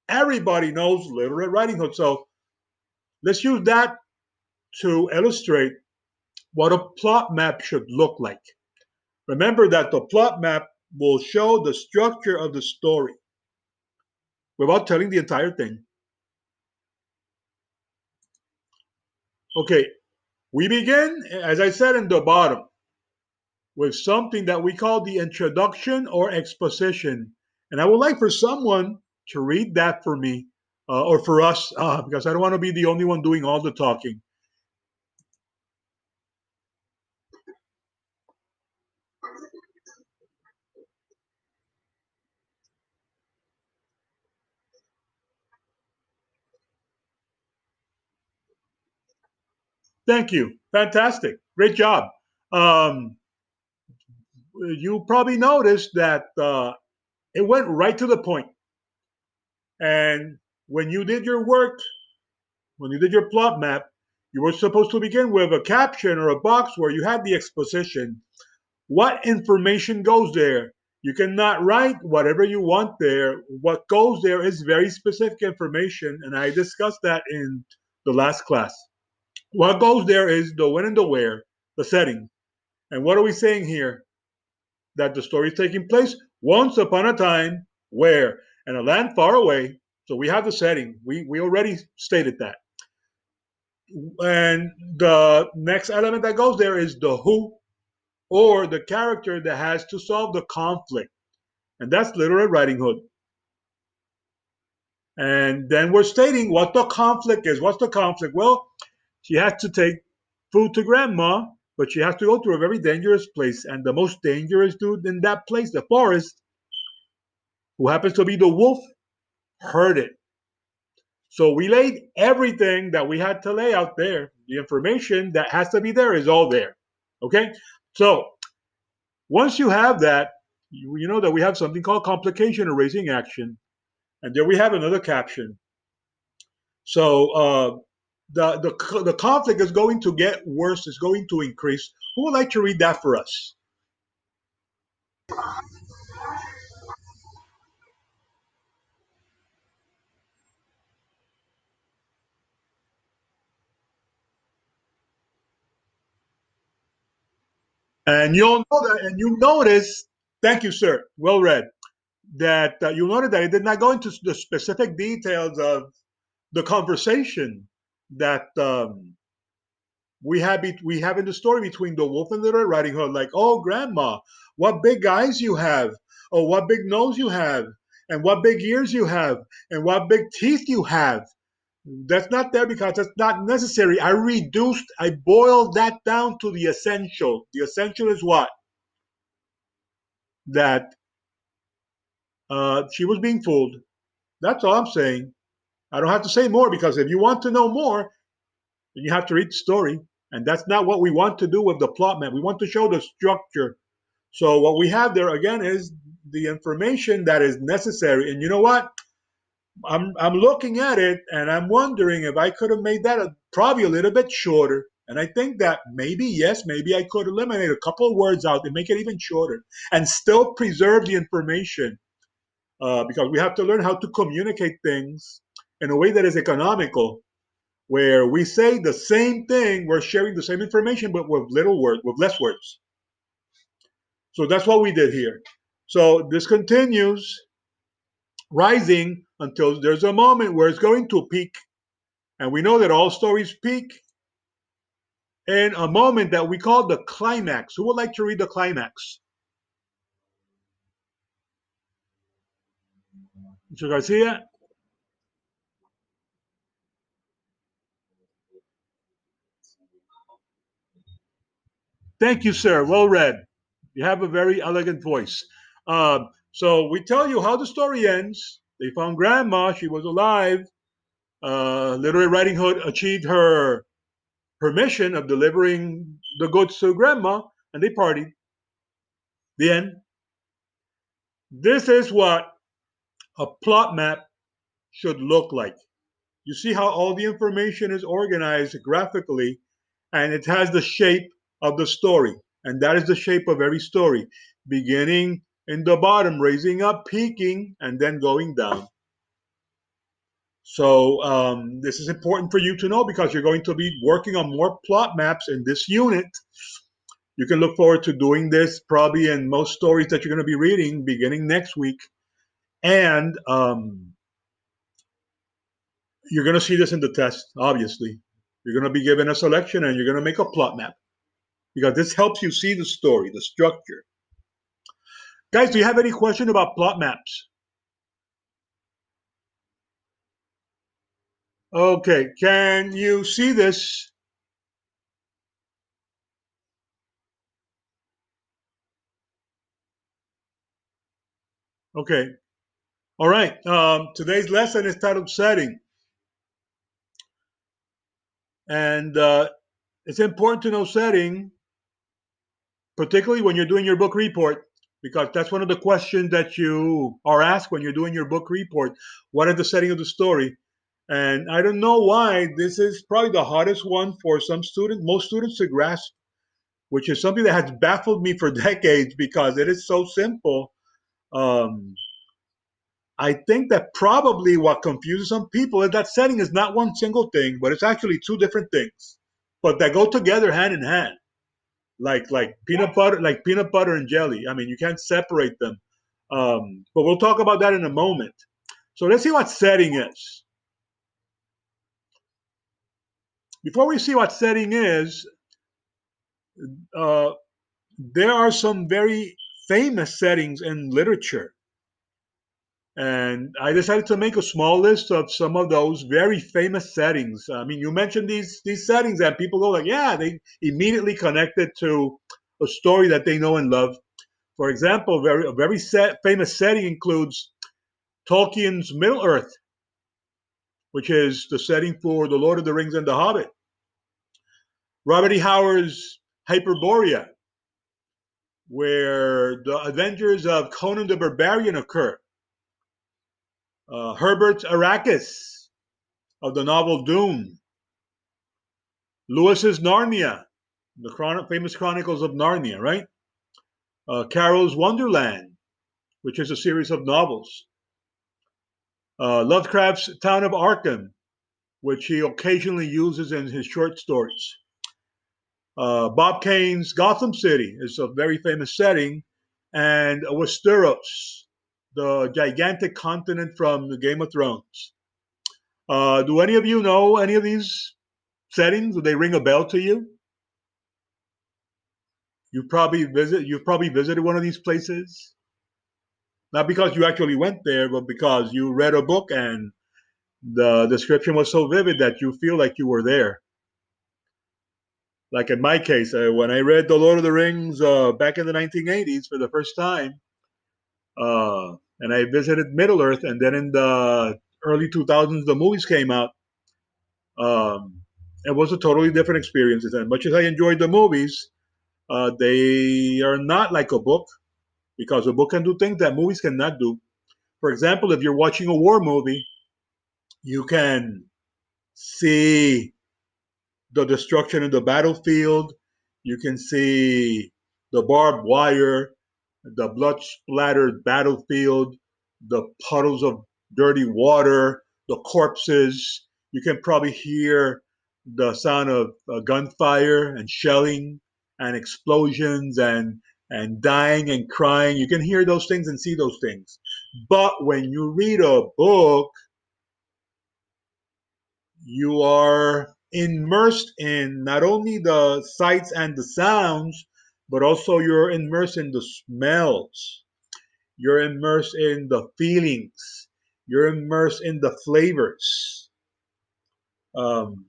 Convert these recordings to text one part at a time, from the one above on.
Everybody knows Little Red Riding Hood. So let's use that to illustrate what a plot map should look like. Remember that the plot map will show the structure of the story without telling the entire thing. Okay, we begin, as I said, in the bottom with something that we call the introduction or exposition. And I would like for someone to read that for me or for us because I don't want to be the only one doing all the talking. Thank you. Fantastic. Great job. Um, you probably noticed that it went right to the point. And when you did your work, when you did your plot map, you were supposed to begin with a caption or a box where you had the exposition. What information goes there? You cannot write whatever you want there. What goes there is very specific information, and I discussed that in the last class. What goes there is the when and the where, the setting. And what are we saying here? That the story is taking place once upon a time, where? In a land far away. So we have the setting. We already stated that. And the next element that goes there is the who or the character that has to solve the conflict. And that's Little Red Riding Hood. And then we're stating what the conflict is. What's the conflict? Well, she has to take food to grandma, but she has to go through a very dangerous place. And the most dangerous dude in that place, the forest, who happens to be the wolf, heard it. So we laid everything that we had to lay out there. The information that has to be there is all there. Okay? So once you have that, you know that we have something called complication erasing action. And there we have another caption. So the conflict is going to get worse, it's going to increase. Who would like to read that for us? And you'll know that, and you notice, thank you, sir, well read, that you'll notice that it did not go into the specific details of the conversation that we have in the story between the wolf and the Red Riding Hood. Like, oh, grandma, what big eyes you have! Oh, what big nose you have! And what big ears you have! And what big teeth you have! That's not there because that's not necessary. I boiled that down to the essential. The essential is what? That she was being fooled. That's all I'm saying. I don't have to say more because if you want to know more, then you have to read the story. And that's not what we want to do with the plot map. We want to show the structure. So what we have there again is the information that is necessary. And you know what? I'm looking at it and I'm wondering if I could have made that probably a little bit shorter. And I think that maybe, yes, maybe I could eliminate a couple of words out and make it even shorter and still preserve the information because we have to learn how to communicate things in a way that is economical, where we say the same thing, we're sharing the same information, but with little words, with less words. So that's what we did here. So this continues rising until there's a moment where it's going to peak. And we know that all stories peak in a moment that we call the climax. Who would like to read the climax? Mr. Garcia? Thank you, sir. Well read. You have a very elegant voice. So we tell you how the story ends. They found grandma. She was alive. Little Red Riding Hood achieved her mission of delivering the goods to grandma, and they partied. The end. This is what a plot map should look like. You see how all the information is organized graphically, and it has the shape of the story. And that is the shape of every story, beginning in the bottom, raising up, peaking, and then going down. So this is important for you to know because you're going to be working on more plot maps in this unit. You can look forward to doing this probably in most stories that you're going to be reading beginning next week. And you're going to see this in the test, obviously. You're going to be given a selection and you're going to make a plot map because this helps you see the story, the structure. Guys, do you have any question about plot maps? Okay, can you see this? Okay, all right. Today's lesson is titled Setting. And it's important to know setting, particularly when you're doing your book report, because that's one of the questions that you are asked when you're doing your book report. What is the setting of the story? And I don't know why this is probably the hardest one for some students, most students to grasp, which is something that has baffled me for decades because it is so simple. Um, I think that probably what confuses some people is that setting is not one single thing, but it's actually two different things, but that go together hand in hand, like peanut butter, like peanut butter and jelly. I mean, you can't separate them. But we'll talk about that in a moment. So let's see what setting is. Before we see what setting is, uh, there are some very famous settings in literature. And I decided to make a small list of some of those very famous settings. I mean, you mentioned these settings, and people go like, "Yeah," they immediately connect it to a story that they know and love. For example, a very famous setting includes Tolkien's Middle Earth, which is the setting for The Lord of the Rings and The Hobbit. Robert E. Howard's Hyperborea, where the adventures of Conan the Barbarian occur. Herbert's Arrakis of the novel Dune. Lewis's Narnia, the famous Chronicles of Narnia, right? Carol's Wonderland, which is a series of novels. Lovecraft's Town of Arkham, which he occasionally uses in his short stories. Bob Kane's Gotham City is a very famous setting, and Westeros, the gigantic continent from the Game of Thrones. Do any of you know any of these settings? Do they ring a bell to you? You've probably visited one of these places, not because you actually went there, but because you read a book and the description was so vivid that you feel like you were there. Like in my case, when I read The Lord of the Rings back in the 1980s for the first time, and I visited Middle Earth, and then in the early 2000s, the movies came out. Um, it was a totally different experience. As much as I enjoyed the movies, they are not like a book because a book can do things that movies cannot do. For example, if you're watching a war movie, you can see the destruction in the battlefield. You can see the barbed wire, the blood splattered battlefield, the puddles of dirty water, the corpses. You can probably hear the sound of gunfire and shelling and explosions and dying and crying. You can hear those things and see those things. But when you read a book, you are immersed in not only the sights and the sounds, but also you're immersed in the smells. You're immersed in the feelings. You're immersed in the flavors. Um,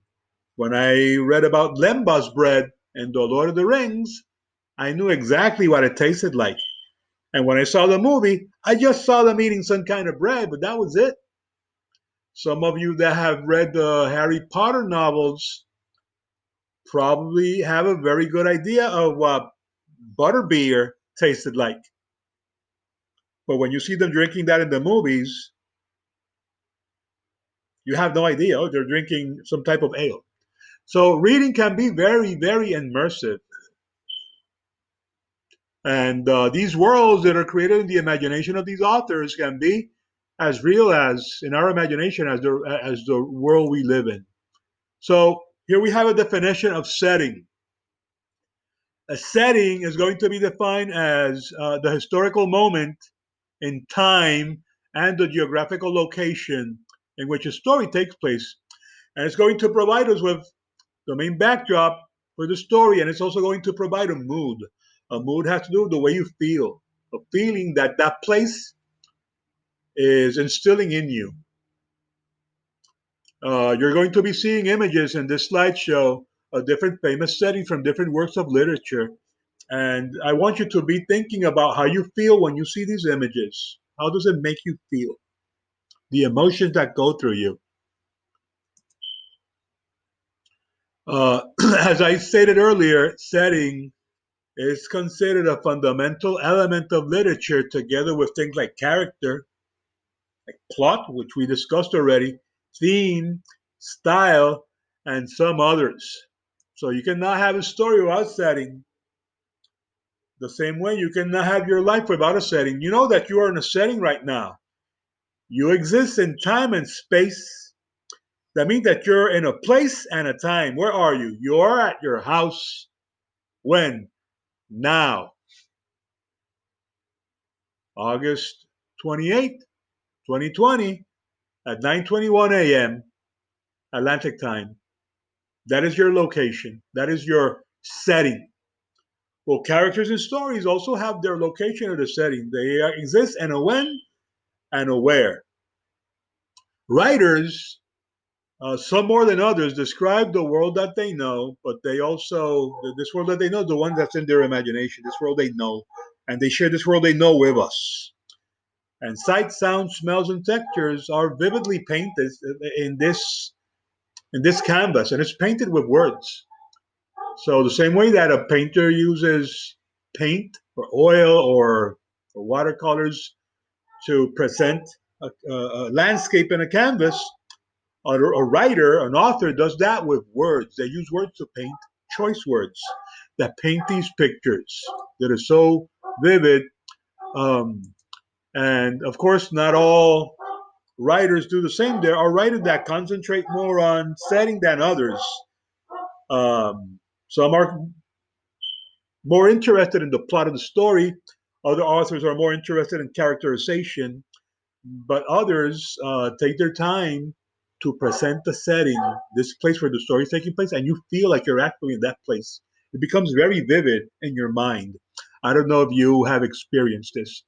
when I read about lembas bread in The Lord of the Rings, I knew exactly what it tasted like. And when I saw the movie, I just saw them eating some kind of bread, but that was it. Some of you that have read the Harry Potter novels probably have a very good idea of what butterbeer tasted like. But when you see them drinking that in the movies, you have no idea. Oh, they're drinking some type of ale. So reading can be very, very immersive. And these worlds that are created in the imagination of these authors can be as real as in our imagination as the world we live in. So here we have a definition of setting. A setting is going to be defined as the historical moment in time and the geographical location in which a story takes place. And it's going to provide us with the main backdrop for the story, and it's also going to provide a mood. A mood has to do with the way you feel, a feeling that that place is instilling in you. You're going to be seeing images in this slideshow of different famous settings from different works of literature. And I want you to be thinking about how you feel when you see these images. How does it make you feel? The emotions that go through you. As I stated earlier, setting is considered a fundamental element of literature together with things like character, plot, which we discussed already, theme, style, and some others. So you cannot have a story without setting. The same way you cannot have your life without a setting. You know that you are in a setting right now. You exist in time and space. That means that you're in a place and a time. Where are you? You're at your house. When? Now. August 28th, 2020 at 9:21 a.m. Atlantic time. That is your location. That is your setting. Well, characters and stories also have their location or the setting. They exist in a when and a where. Writers, some more than others, describe the world that they know, but they also, this world that they know, the one that's in their imagination, this world they know, and they share this world they know with us. And sight, sound, smells, and textures are vividly painted in this canvas, and it's painted with words. So the same way that a painter uses paint or oil or watercolors to present a landscape in a canvas, a writer, an author does that with words. They use words to paint, choice words that paint these pictures that are so vivid. Um, and of course, not all writers do the same. There are writers that concentrate more on setting than others. Some are more interested in the plot of the story. Other authors are more interested in characterization, but others take their time to present the setting, this place where the story is taking place, and you feel like you're actually in that place. It becomes very vivid in your mind. I don't know if you have experienced this.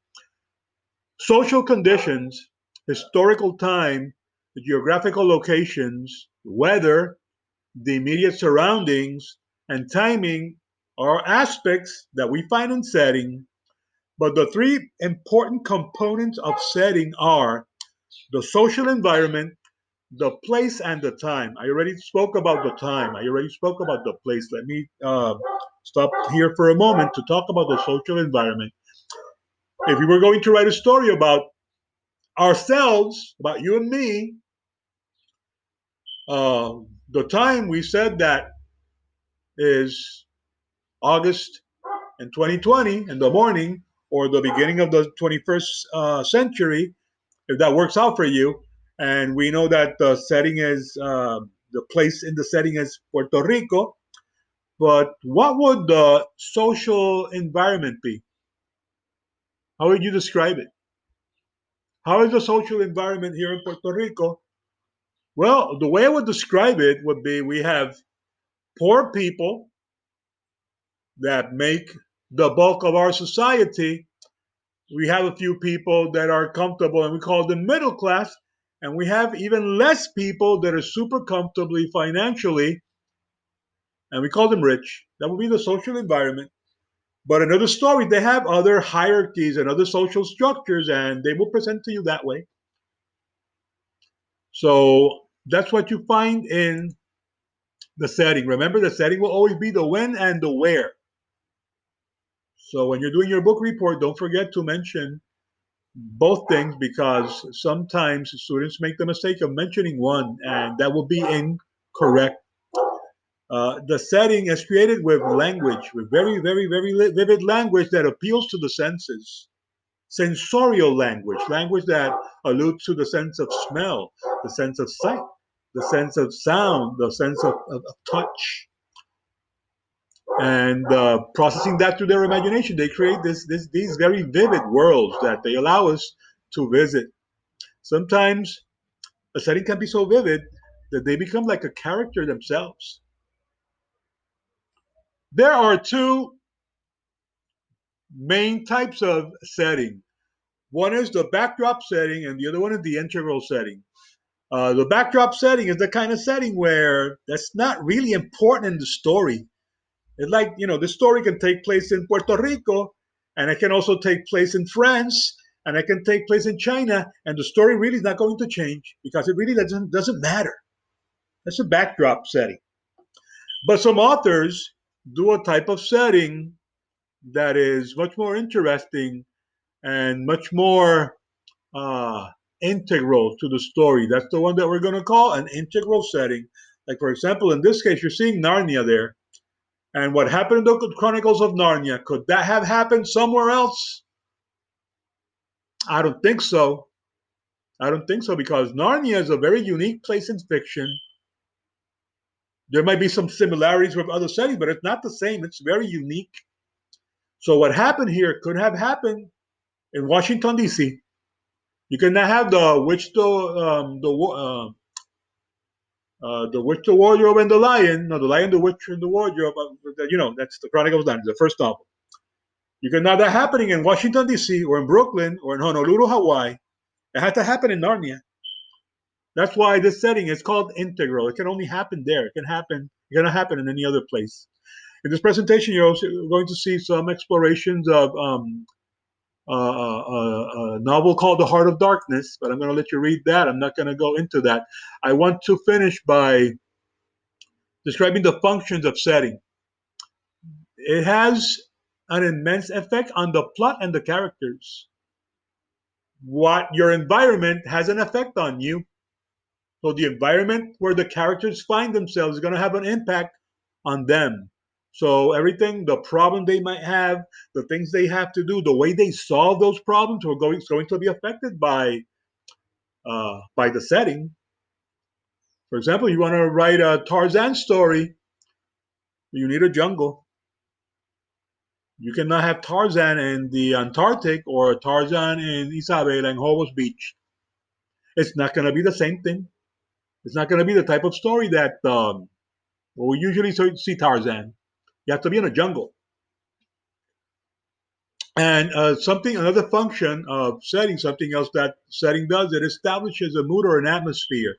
Social conditions, historical time, the geographical locations, weather, the immediate surroundings, and timing are aspects that we find in setting, but the three important components of setting are the social environment, the place, and the time. I already spoke about the time. I already spoke about the place. Let me stop here for a moment to talk about the social environment. If we were going to write a story about ourselves, about you and me, uh, the time we said that is August in 2020 in the morning or the beginning of the 21st century, if that works out for you. And we know that the setting is, the place in the setting is Puerto Rico. But what would the social environment be? How would you describe it? How is the social environment here in Puerto Rico? Well, the way I would describe it would be we have poor people that make the bulk of our society. We have a few people that are comfortable and we call them middle class. And we have even less people that are super comfortably financially and we call them rich. That would be the social environment. But another story, they have other hierarchies and other social structures and they will present to you that way. So that's what you find in the setting. Remember, the setting will always be the when and the where. So when you're doing your book report, don't forget to mention both things because sometimes students make the mistake of mentioning one and that will be incorrect. The setting is created with language, with very, very, very vivid language that appeals to the senses. sensorial language, language that alludes to the sense of smell, the sense of sight, the sense of sound, the sense of touch, and processing that through their imagination. They create these very vivid worlds that they allow us to visit. Sometimes a setting can be so vivid that they become like a character themselves. There are two main types of setting. One is the backdrop setting, and the other one is the integral setting. The backdrop setting is the kind of setting where that's not really important in the story. It's like, the story can take place in Puerto Rico, and it can also take place in France, and it can take place in China, and the story really is not going to change because it really doesn't matter. That's a backdrop setting. But some authors do a type of setting that is much more interesting and much more uh, integral to the story. That's the one that we're going to call an integral setting. Like, for example, in this case, you're seeing Narnia there. And what happened in the Chronicles of Narnia, could that have happened somewhere else? I don't think so. I don't think so because Narnia is a very unique place in fiction. There might be some similarities with other settings, but it's not the same. It's very unique. So what happened here could have happened in Washington D.C. You cannot have the witch, the wardrobe, and the lion. No, the lion, the witch, and the wardrobe. That's the Chronicles of Narnia, the first novel. You cannot have that happening in Washington D.C. or in Brooklyn or in Honolulu, Hawaii. It had to happen in Narnia. That's why this setting is called integral. It can only happen there. It can happen. It cannot happen in any other place. In this presentation, you're also going to see some explorations of a novel called The Heart of Darkness, but I'm going to let you read that. I'm not going to go into that. I want to finish by describing the functions of setting. It has an immense effect on the plot and the characters. What your environment has an effect on you. So the environment where the characters find themselves is going to have an impact on them. So everything, the problem they might have, the things they have to do, the way they solve those problems are going to be affected by the setting. For example, you want to write a Tarzan story, you need a jungle. You cannot have Tarzan in the Antarctic or Tarzan in Isabela and Hobos Beach. It's not going to be the same thing. It's not going to be the type of story that we usually see Tarzan. You have to be in a jungle. And another function of setting, something else that setting does, it establishes a mood or an atmosphere.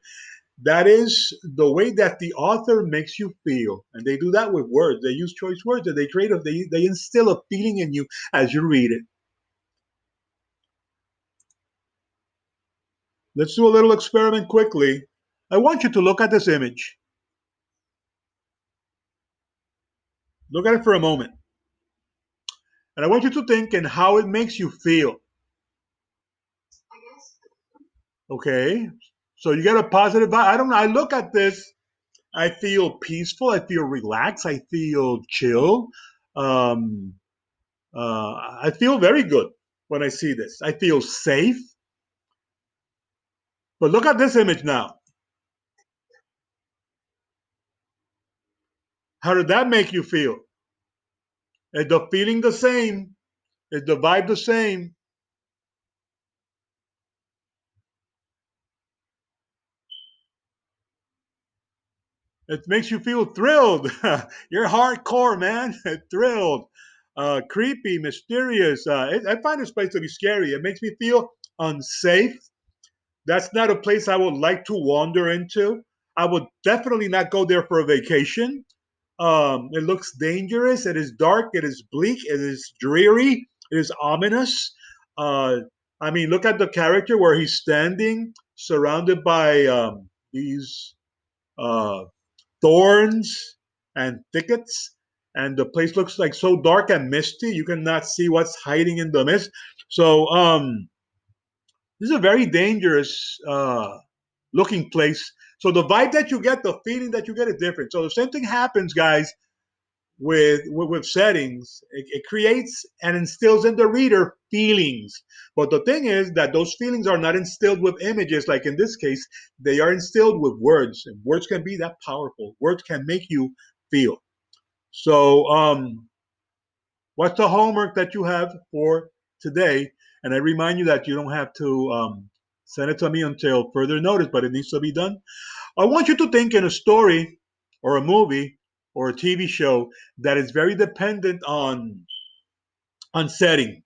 That is the way that the author makes you feel. And they do that with words. They use choice words and they instill a feeling in you as you read it. Let's do a little experiment quickly. I want you to look at this image. Look at it for a moment. And I want you to think in how it makes you feel. Okay? So you get a positive vibe. I don't know. I look at this, I feel peaceful. I feel relaxed. I feel chill. Um, I feel very good when I see this. I feel safe. But look at this image now. How did that make you feel? Is the feeling the same? Is the vibe the same? It makes you feel thrilled. You're hardcore, man. Thrilled. Creepy, mysterious. I find this place to be scary. It makes me feel unsafe. That's not a place I would like to wander into. I would definitely not go there for a vacation. It looks dangerous. It is dark. It is bleak. It is dreary. It is ominous. Uh, I mean, look at the character where he's standing, surrounded by these uh, thorns and thickets, and the place looks like so dark and misty. You cannot see what's hiding in the mist. So, this is a very dangerous looking place. So the vibe that you get, the feeling that you get is different. So the same thing happens, guys, with settings, it creates and instills in the reader feelings. But the thing is that those feelings are not instilled with images, like in this case, they are instilled with words. And words can be that powerful. Words can make you feel. So, what's the homework that you have for today? And I remind you that you don't have to send it to me until further notice, but it needs to be done. I want you to think in a story or a movie or a TV show that is very dependent on setting,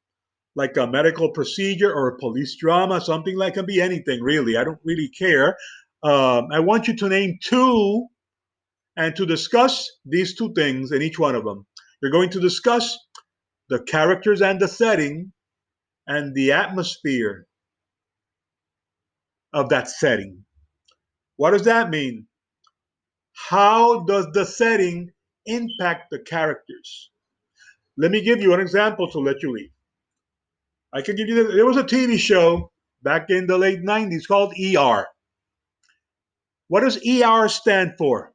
like a medical procedure or a police drama, something like can be anything really. I don't really care. I want you to name two and to discuss these two things in each one of them. You're going to discuss the characters and the setting and the atmosphere of that setting. What does that mean? How does the setting impact the characters? Let me give you an example to let you leave. I can give you, there was a TV show back in the late 90s called ER. What does ER stand for?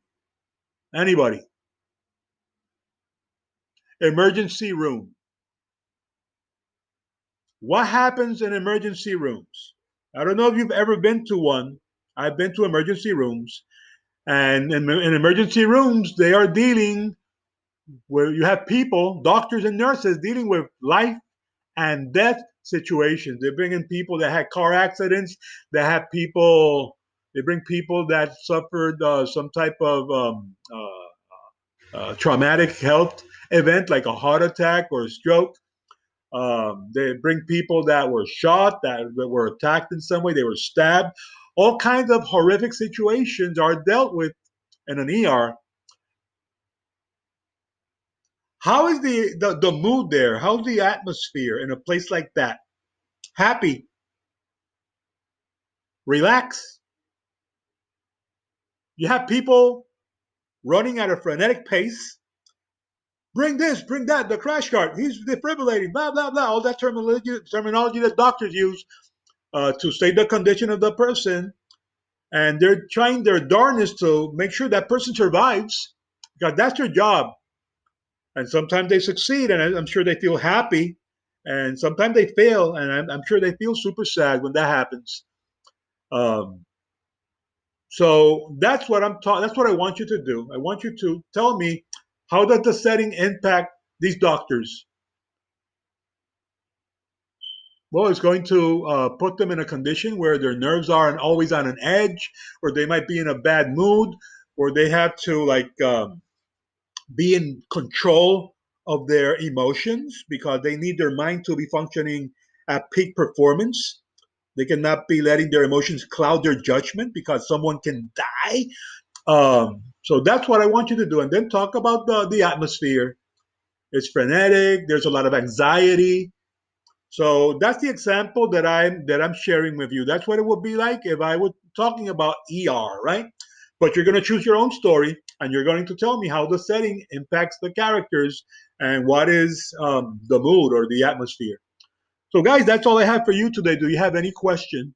Anybody? Emergency room. What happens in emergency rooms? I don't know if you've ever been to one. I've been to emergency rooms. And in emergency rooms, they are dealing where you have people, doctors and nurses, dealing with life and death situations. They bring in people that had car accidents. They have people. They bring people that suffered some type of traumatic health event, like a heart attack or a stroke. They bring people that were shot, that were attacked in some way. They were stabbed. All kinds of horrific situations are dealt with in an ER. How is the mood there? How's the atmosphere in a place like that? Happy, relax. You have people running at a frenetic pace. Bring this, bring that, the crash cart. He's defibrillating, blah, blah, blah. All that terminology that doctors use to state the condition of the person. And they're trying their darnest to make sure that person survives because that's their job. And sometimes they succeed, and I'm sure they feel happy. And sometimes they fail, and I'm sure they feel super sad when that happens. Um, So that's what I'm talking. That's what I want you to do. I want you to tell me how does the setting impact these doctors? Well, it's going to put them in a condition where their nerves are always on an edge, or they might be in a bad mood, or they have to be in control of their emotions because they need their mind to be functioning at peak performance. They cannot be letting their emotions cloud their judgment because someone can die. So that's what I want you to do, and then talk about the atmosphere. It's frenetic. There's a lot of anxiety. So that's the example that I'm sharing with you. That's what it would be like if I was talking about ER, right? But you're going to choose your own story, and you're going to tell me how the setting impacts the characters and what is the mood or the atmosphere. So, guys, that's all I have for you today. Do you have any question?